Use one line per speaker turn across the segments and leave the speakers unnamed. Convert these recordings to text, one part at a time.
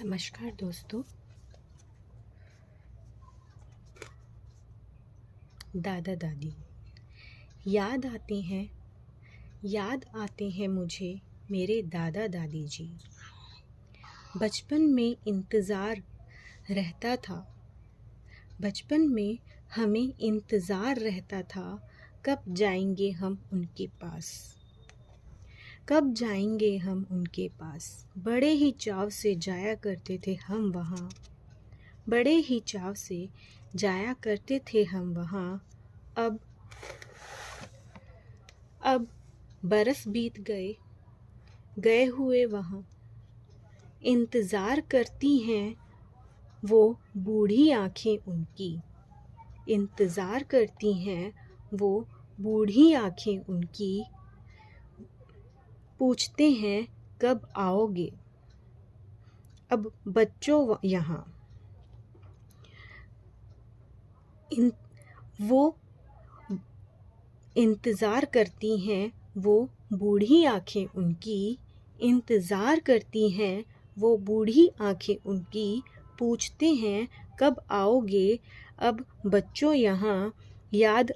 नमस्कार दोस्तों। दादा दादी याद आते हैं मुझे मेरे दादा दादी जी। बचपन में इंतज़ार रहता था, बचपन में हमें इंतज़ार रहता था, कब जाएंगे हम उनके पास, कब जाएंगे हम उनके पास। बड़े ही चाव से जाया करते थे हम वहाँ, बड़े ही चाव से जाया करते थे हम वहाँ। अब बरस बीत गए हुए वहाँ। इंतज़ार करती हैं वो बूढ़ी आँखें उनकी, इंतज़ार करती हैं वो बूढ़ी आँखें उनकी। पूछते हैं कब आओगे, अब बच्चों यहाँ। वो इंतज़ार करती हैं वो बूढ़ी आँखें उनकी, इंतज़ार करती हैं वो बूढ़ी आँखें उनकी। पूछते हैं कब आओगे, अब बच्चों यहाँ। याद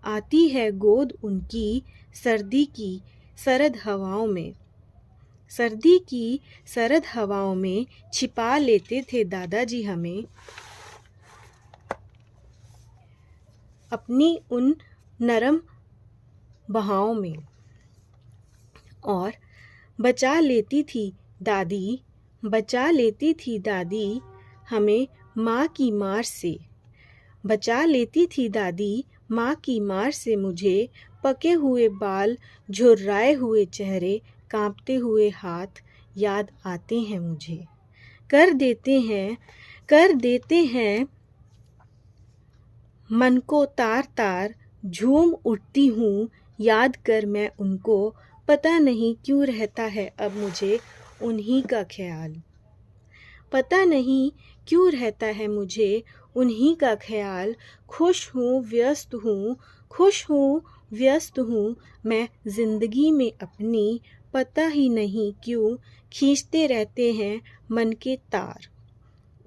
आती है गोद उनकी, सर्दी की सरद हवाओं में, सर्दी की सरद हवाओं में। छिपा लेते थे दादाजी हमें अपनी उन नरम बहावों में, और बचा लेती थी दादी हमें माँ की मार से, बचा लेती थी दादी माँ की मार से मुझे। पके हुए बाल, झुर्राए हुए चेहरे, कांपते हुए हाथ याद आते हैं मुझे। कर देते हैं मन को तार तार, झूम उठती हूँ याद कर मैं उनको। पता नहीं क्यों रहता है अब मुझे उन्हीं का ख्याल, पता नहीं क्यों रहता है मुझे उन्हीं का ख्याल। खुश हूँ व्यस्त हूँ मैं ज़िंदगी में अपनी, पता ही नहीं क्यों खींचते रहते हैं मन के तार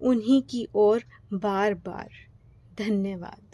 उन्हीं की ओर बार बार। धन्यवाद।